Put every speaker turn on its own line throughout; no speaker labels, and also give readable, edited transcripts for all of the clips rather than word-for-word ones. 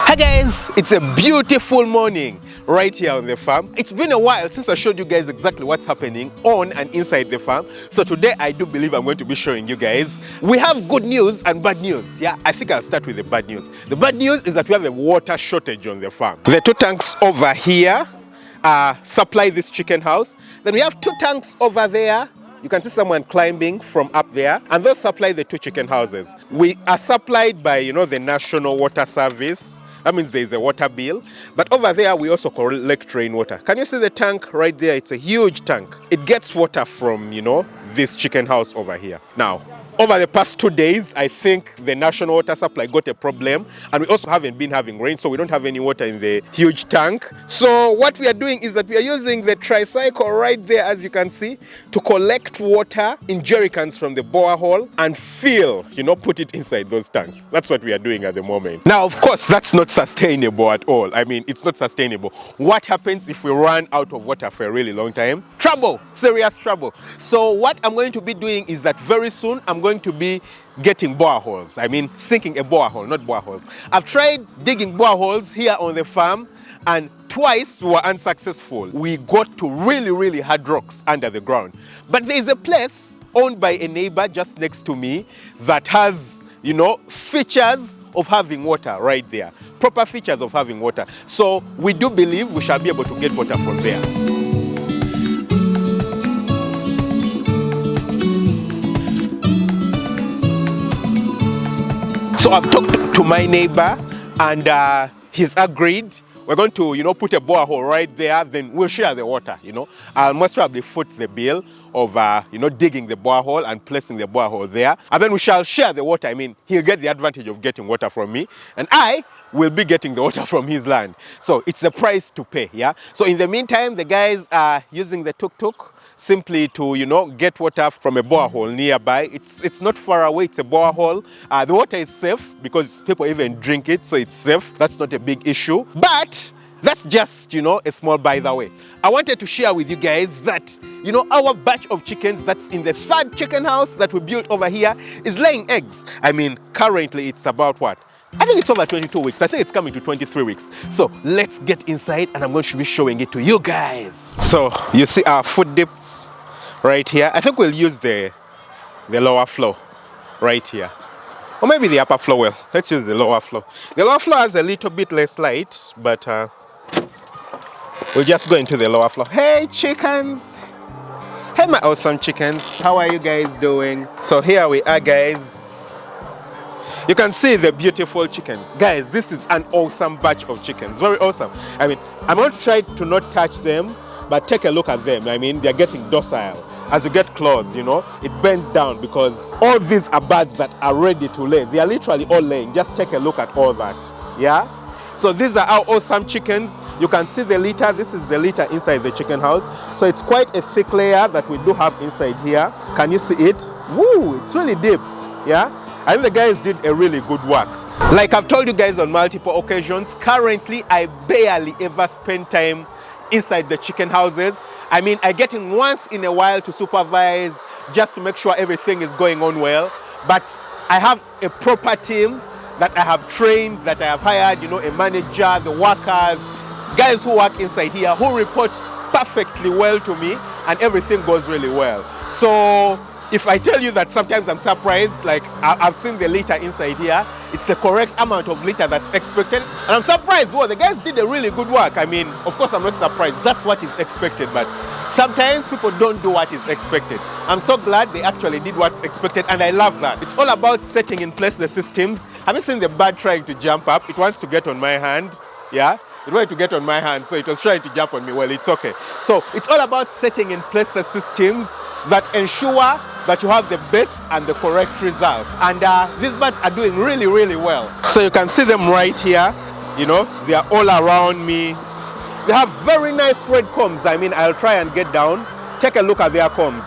Hi guys, it's a beautiful morning right here on the farm. It's been a while since I showed you guys exactly what's happening on and inside the farm. So today I do believe I'm going to be showing you guys. We have good news and bad news. Yeah, I think I'll start with the bad news. The bad news is that we have a water shortage on the farm. The two tanks over here supply this chicken house. Then we have two tanks over there. You can see someone climbing from up there, and those supply the two chicken houses. We are supplied by, the National Water Service. That means there is a water bill. But over there, we also collect rainwater. Can you see the tank right there? It's a huge tank. It gets water from, this chicken house over here. Now, over the past 2 days, I think the national water supply got a problem, and we also haven't been having rain, so we don't have any water in the huge tank. So what we are doing is that we are using the tricycle right there, as you can see, to collect water in jerrycans from the borehole and fill, put it inside those tanks. That's what we are doing at the moment. Now, of course, that's not sustainable at all. I mean, it's not sustainable. What happens if we run out of water for a really long time? Trouble, serious trouble. So what I'm going to be doing is that very soon I'm going to be getting boreholes. I mean, sinking a borehole, not boreholes. I've tried digging boreholes here on the farm, and twice were unsuccessful. We got to really, really hard rocks under the ground. But there is a place owned by a neighbor just next to me that has, features of having water right there. Proper features of having water. So we do believe we shall be able to get water from there. So I've talked to my neighbor, and he's agreed. We're going to, put a borehole right there, then we'll share the water, I'll most probably foot the bill of, digging the borehole and placing the borehole there. And then we shall share the water. I mean, he'll get the advantage of getting water from me, and I will be getting the water from his land. So it's the price to pay, yeah? So in the meantime, the guys are using the tuk-tuk simply to, get water from a borehole nearby. It's not far away, it's a borehole. The water is safe because people even drink it, so it's safe. That's not a big issue. But that's just, a small by the way. I wanted to share with you guys that, our batch of chickens that's in the third chicken house that we built over here is laying eggs. I mean, currently it's about what? I think it's over 22 weeks. I think it's coming to 23 weeks. So let's get inside, and I'm going to be showing it to you guys. So you see our food dips right here. I think we'll use the lower floor right here. Or maybe the upper floor. Well, let's use the lower floor. The lower floor has a little bit less light, but we'll just go into the lower floor. Hey chickens! Hey my awesome chickens. How are you guys doing? So here we are, guys. You can see the beautiful chickens. Guys, this is an awesome batch of chickens. Very awesome. I mean, I'm going to try to not touch them, but take a look at them. I mean, they're getting docile. As you get close, it bends down because all these are birds that are ready to lay. They are literally all laying. Just take a look at all that. Yeah? So these are our awesome chickens. You can see the litter. This is the litter inside the chicken house. So it's quite a thick layer that we do have inside here. Can you see it? Woo, it's really deep. Yeah? I think the guys did a really good work. Like I've told you guys on multiple occasions, currently I barely ever spend time inside the chicken houses. I mean, I get in once in a while to supervise, just to make sure everything is going on well. But I have a proper team that I have trained, that I have hired, a manager, the workers, guys who work inside here, who report perfectly well to me, and everything goes really well. So if I tell you that sometimes I'm surprised, like I've seen the litter inside here, it's the correct amount of litter that's expected, and I'm surprised. Well, the guys did a really good work. I mean, of course I'm not surprised, that's what is expected, but sometimes people don't do what is expected. I'm so glad they actually did what's expected, and I love that. It's all about setting in place the systems. Have you seen the bird trying to jump up? It wants to get on my hand, yeah? It wanted to get on my hand, so it was trying to jump on me. Well, it's okay. So it's all about setting in place the systems that ensure that you have the best and the correct results. And these birds are doing really, really well. So you can see them right here. They are all around me. They have very nice red combs. I mean, I'll try and get down. Take a look at their combs.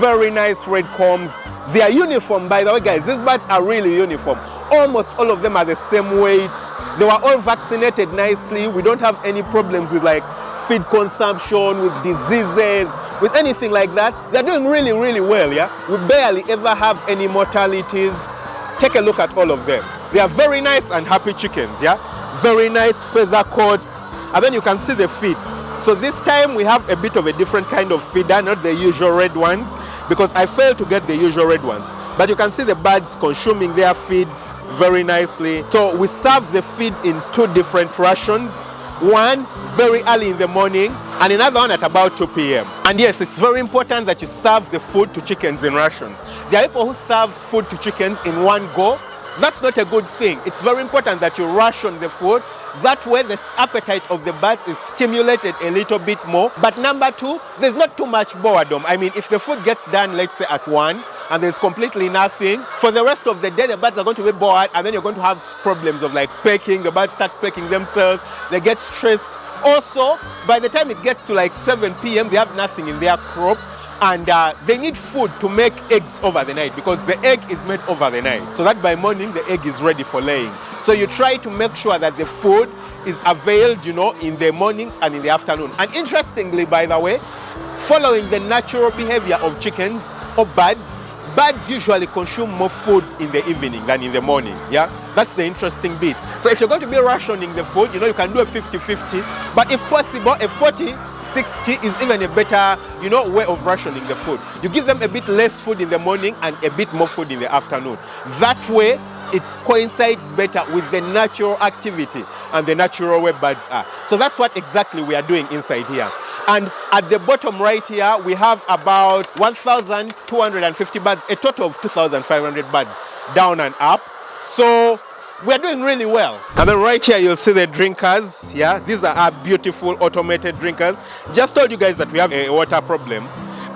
Very nice red combs. They are uniform, by the way, guys. These birds are really uniform. Almost all of them are the same weight. They were all vaccinated nicely. We don't have any problems with like feed consumption, with diseases, with anything like that. They're doing really, really well, yeah? We barely ever have any mortalities. Take a look at all of them. They are very nice and happy chickens, yeah? very nice feather coats, and then you can see the feed. So this time we have a bit of a different kind of feeder, not the usual red ones, because I failed to get the usual red ones. But you can see the birds consuming their feed very nicely. So we serve the feed in 2 different rations. One very early in the morning and another one at about 2 p.m. And yes, it's very important that you serve the food to chickens in rations. There are people who serve food to chickens in one go. That's not a good thing. It's very important that you ration the food. That way the appetite of the birds is stimulated a little bit more. But number 2, there's not too much boredom. I mean, if the food gets done, let's say at 1, and there's completely nothing, for the rest of the day the birds are going to be bored, and then you're going to have problems of like pecking. The birds start pecking themselves, they get stressed. Also, by the time it gets to like 7 p.m, they have nothing in their crop, and they need food to make eggs over the night, because the egg is made over the night, so that by morning the egg is ready for laying. So you try to make sure that the food is availed, you know, in the mornings and in the afternoon. And interestingly, by the way, following the natural behavior of chickens or birds, birds usually consume more food in the evening than in the morning. Yeah, that's the interesting bit. So if you're going to be rationing the food, you know, you can do a 50-50, but if possible a 40-60 is even a better, you know, way of rationing the food. You give them a bit less food in the morning and a bit more food in the afternoon. That way it coincides better with the natural activity and the natural way birds are. So that's what exactly we are doing inside here. And at the bottom right here, we have about 1,250 birds, a total of 2,500 birds down and up. So we're doing really well. And then right here, you'll see the drinkers. Yeah, these are our beautiful automated drinkers. Just told you guys that we have a water problem.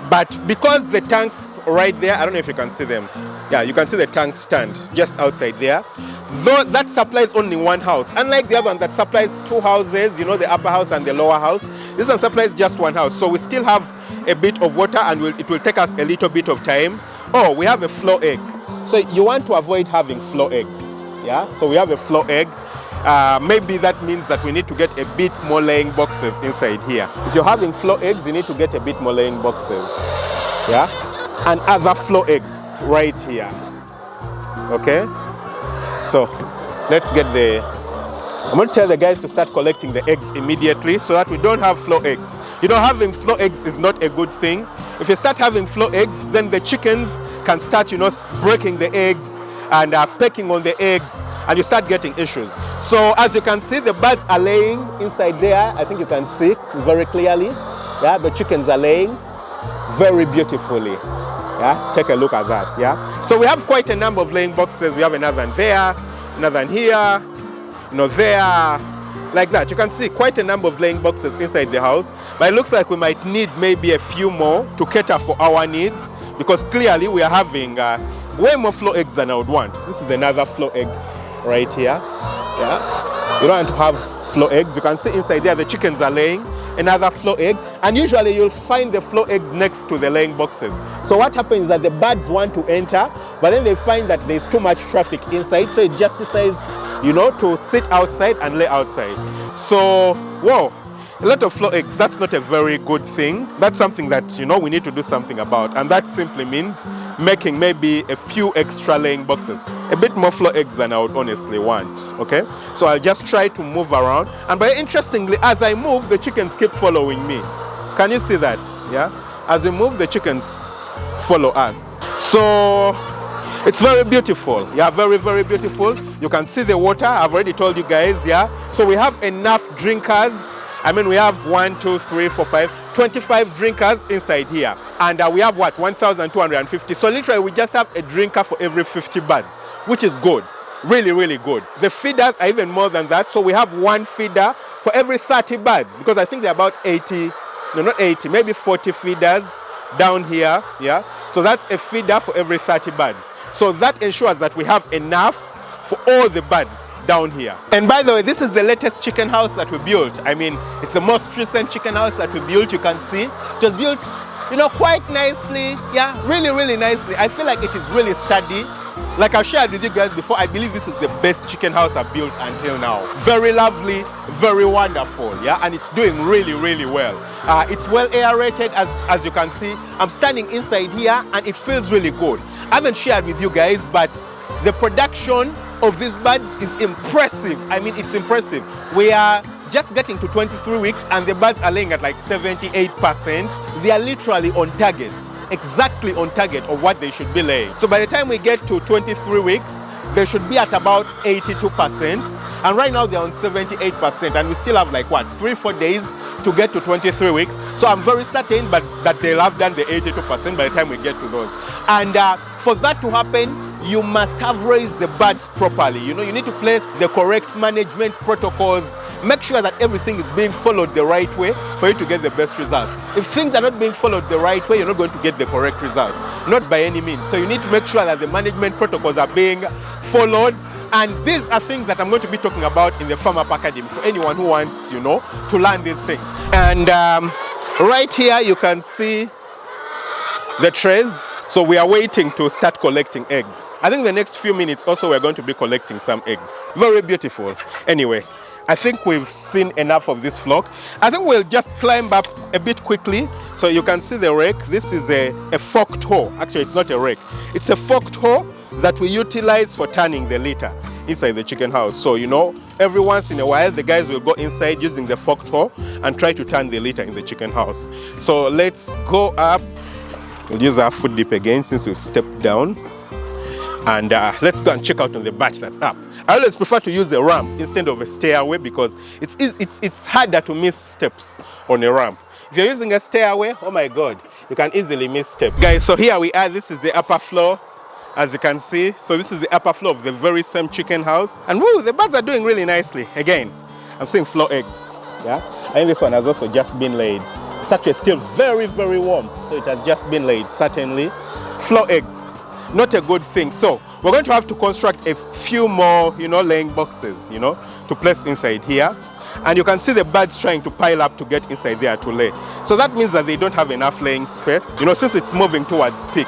But because the tanks right there, I don't know if you can see them. Yeah, you can see the tank stand just outside there. Though that supplies only one house. Unlike the other one that supplies 2 houses, you know, the upper house and the lower house. This one supplies just 1 house. So we still have a bit of water, and it will take us a little bit of time. Oh, we have a flow egg. So you want to avoid having flow eggs. Yeah, so we have a flow egg. Maybe that means that we need to get a bit more laying boxes inside here. If you're having flow eggs, you need to get a bit more laying boxes. Yeah, and other flow eggs right here. Okay, so let's get I'm going to tell the guys to start collecting the eggs immediately so that we don't have flow eggs. You know, having flow eggs is not a good thing. If you start having flow eggs, then the chickens can start, you know, breaking the eggs and pecking on the eggs, and you start getting issues. So as you can see, the birds are laying inside there. I think you can see very clearly. Yeah, the chickens are laying very beautifully. Yeah, take a look at that. Yeah, so we have quite a number of laying boxes. We have another one there, another one here, you know, there, like that. You can see quite a number of laying boxes inside the house, but it looks like we might need maybe a few more to cater for our needs, because clearly we are having way more flow eggs than I would want. This is another flow egg right here. Yeah, you don't want to have flow eggs. You can see inside there the chickens are laying another flow egg, and usually you'll find the flow eggs next to the laying boxes. So what happens is that the birds want to enter, but then they find that there's too much traffic inside, so it just decides, you know, to sit outside and lay outside. So whoa, a lot of flow eggs. That's not a very good thing. That's something that, you know, we need to do something about, and that simply means making maybe a few extra laying boxes, a bit more flow eggs than I would honestly want. Okay, so I'll just try to move around, and very interestingly, as I move, the chickens keep following me. Can you see that? Yeah, as we move, the chickens follow us. So it's very beautiful. Yeah, very, very beautiful. You can see the water. I've already told you guys. Yeah, so we have enough drinkers. I mean, we have 1, 2, 3, 4, 5, 25 drinkers inside here. And we have what, 1,250. So literally we just have a drinker for every 50 birds, which is good. Really, really good. The feeders are even more than that. So we have 1 feeder for every 30 birds, because I think there are about 80, no, not 80, maybe 40 feeders down here. Yeah, so that's a feeder for every 30 birds. So that ensures that we have enough for all the birds down here. And by the way, this is the latest chicken house that we built. I mean, it's the most recent chicken house that we built. You can see it was built, you know, quite nicely. Yeah, really, really nicely. I feel like it is really sturdy. Like I've shared with you guys before, I believe this is the best chicken house I've built until now. Very lovely, very wonderful. Yeah, and it's doing really, really well. It's well aerated, as you can see. I'm standing inside here and it feels really good. I haven't shared with you guys, but the production of these birds is impressive. I mean, it's impressive. We are just getting to 23 weeks and the birds are laying at like 78%. They are literally on target, exactly on target of what they should be laying. So by the time we get to 23 weeks, they should be at about 82%. And right now they're on 78%, and we still have like what, 3-4 days to get to 23 weeks. So I'm very certain that they'll have done the 82% by the time we get to those. And for that to happen, you must have raised the birds properly. You know, you need to place the correct management protocols. Make sure that everything is being followed the right way for you to get the best results. If things are not being followed the right way, you're not going to get the correct results. Not by any means. So you need to make sure that the management protocols are being followed. And these are things that I'm going to be talking about in the Farm Up Academy for anyone who wants, you know, to learn these things. And right here you can see the trays. So we are waiting to start collecting eggs. I think the next few minutes also we're going to be collecting some eggs. Very beautiful. Anyway, I think we've seen enough of this flock. I think we'll just climb up a bit quickly. So you can see the rake. This is a forked hoe. Actually, it's not a rake. It's a forked hoe that we utilize for turning the litter inside the chicken house. So, you know, every once in a while, the guys will go inside using the forked hoe and try to turn the litter in the chicken house. So let's go up. We'll use our foot dip again since we've stepped down. And let's go and check out on the batch that's up. I always prefer to use a ramp instead of a stairway because it's harder to miss steps on a ramp. If you're using a stairway, oh my God, you can easily miss steps. Guys, so here we are. This is the upper floor, as you can see. So this is the upper floor of the very same chicken house. And woo, the birds are doing really nicely. Again, I'm seeing floor eggs. Yeah, I think this one has also just been laid. It's actually still very, very warm. So it has just been laid, certainly. Floor eggs, not a good thing. So we're going to have to construct a few more, you know, laying boxes, you know, to place inside here. And you can see the birds trying to pile up to get inside there to lay. So that means that they don't have enough laying space, you know, since it's moving towards peak.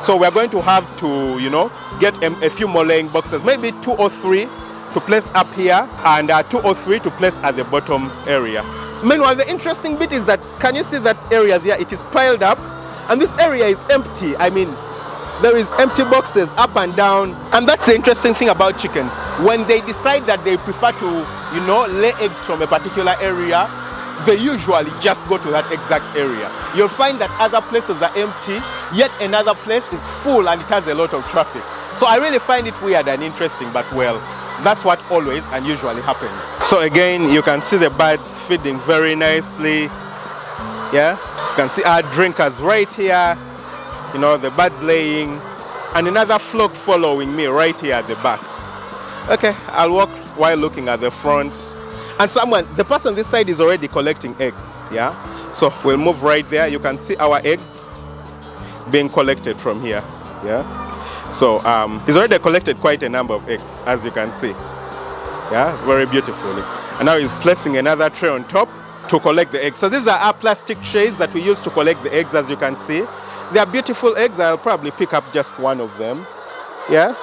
So we're going to have to, you know, get a few more laying boxes, maybe 2 or 3 to place up here and 2 or 3 to place at the bottom area. So meanwhile, the interesting bit is that, can you see that area there? It is piled up and this area is empty. I mean, there is empty boxes up and down. And that's the interesting thing about chickens. When they decide that they prefer to, you know, lay eggs from a particular area, they usually just go to that exact area. You'll find that other places are empty, yet another place is full and it has a lot of traffic. So I really find it weird and interesting, but well, that's what always and usually happens. So again, you can see the birds feeding very nicely. Yeah, you can see our drinkers right here. You know, the birds laying, and another flock following me right here at the back. Okay, I'll walk while looking at the front. And the person this side is already collecting eggs, yeah? So we'll move right there. You can see our eggs being collected from here, yeah? So he's already collected quite a number of eggs, as you can see, yeah? Very beautifully. And now he's placing another tray on top to collect the eggs. So these are our plastic trays that we use to collect the eggs, as you can see. They are beautiful eggs. I'll probably pick up just one of them, yeah?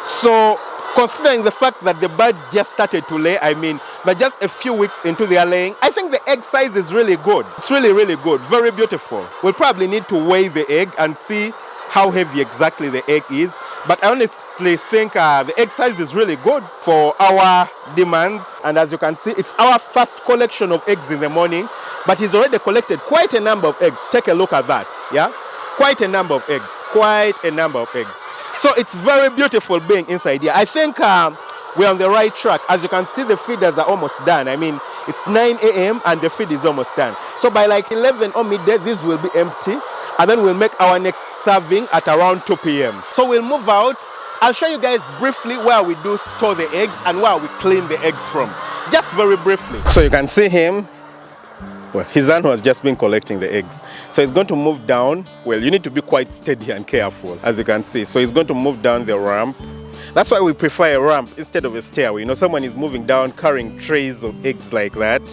So considering the fact that the birds just started to lay, I mean, they're just a few weeks into their laying, I think the egg size is really good. It's really, really good. Very beautiful. We'll probably need to weigh the egg and see how heavy exactly the egg is. But I honestly think the egg size is really good for our demands. And as you can see, it's our first collection of eggs in the morning. But he's already collected quite a number of eggs. Take a look at that, yeah? Quite a number of eggs. Quite a number of eggs. So it's very beautiful being inside here. I think we're on the right track. As you can see, the feeders are almost done. I mean, it's 9 a.m. and the feed is almost done. So by like 11 or midday, this will be empty. And then we'll make our next serving at around 2 p.m. So we'll move out. I'll show you guys briefly where we do store the eggs and where we clean the eggs from. Just very briefly. So you can see him. Well, his son has just been collecting the eggs. So he's going to move down. Well, you need to be quite steady and careful, as you can see. So he's going to move down the ramp. That's why we prefer a ramp instead of a stairway. You know, someone is moving down, carrying trays of eggs like that.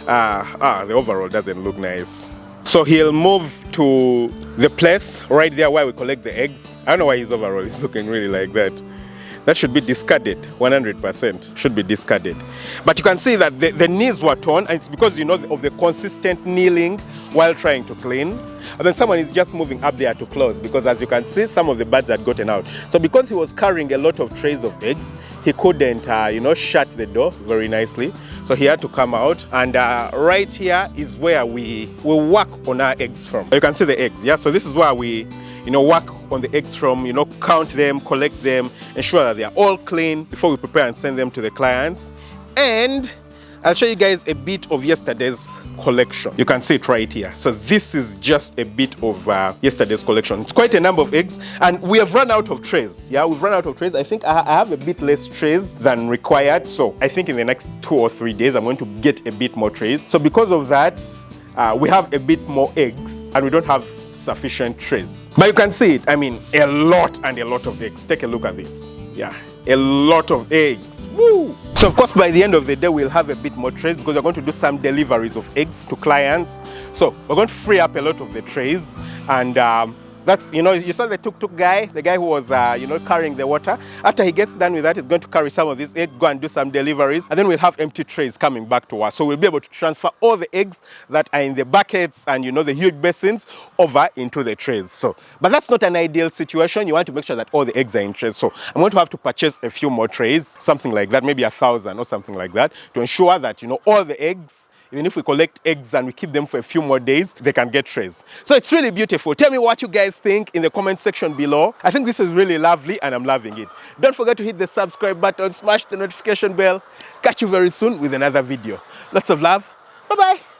The overall doesn't look nice. So he'll move to the place right there where we collect the eggs. I don't know why his overall is looking really like that. That should be discarded, 100%. Should be discarded. But you can see that the knees were torn, and it's because, you know, of the consistent kneeling while trying to clean. And then someone is just moving up there to close, because as you can see, some of the birds had gotten out. So because he was carrying a lot of trays of eggs, he couldn't, you know, shut the door very nicely. So he had to come out, and right here is where we will work on our eggs from. You can see the eggs, yeah? So this is where we, you know, work on the eggs from, you know, count them, collect them, ensure that they are all clean before we prepare and send them to the clients. And I'll show you guys a bit of yesterday's collection. You can see it right here. So this is just a bit of yesterday's collection. It's quite a number of eggs, and we have run out of trays. Yeah, we've run out of trays. I think I have a bit less trays than required. So I think in the next 2 or 3 days, I'm going to get a bit more trays. So because of that, we have a bit more eggs, and we don't have sufficient trays. But you can see it, I mean, a lot and a lot of eggs. Take a look at this. Yeah, a lot of eggs. Woo! So of course, by the end of the day, we'll have a bit more trays, because we're going to do some deliveries of eggs to clients. So we're going to free up a lot of the trays, and that's, you know, you saw the tuk-tuk guy, the guy who was, you know, carrying the water. After he gets done with that, he's going to carry some of these eggs, go and do some deliveries, and then we'll have empty trays coming back to us. So we'll be able to transfer all the eggs that are in the buckets and, you know, the huge basins over into the trays. So, but that's not an ideal situation. You want to make sure that all the eggs are in trays. So I'm going to have to purchase a few more trays, something like that, maybe 1,000 or something like that, to ensure that, you know, all the eggs, even if we collect eggs and we keep them for a few more days, they can get trays. So it's really beautiful. Tell me what you guys think in the comment section below. I think this is really lovely, and I'm loving it. Don't forget to hit the subscribe button, smash the notification bell. Catch you very soon with another video. Lots of love. Bye-bye.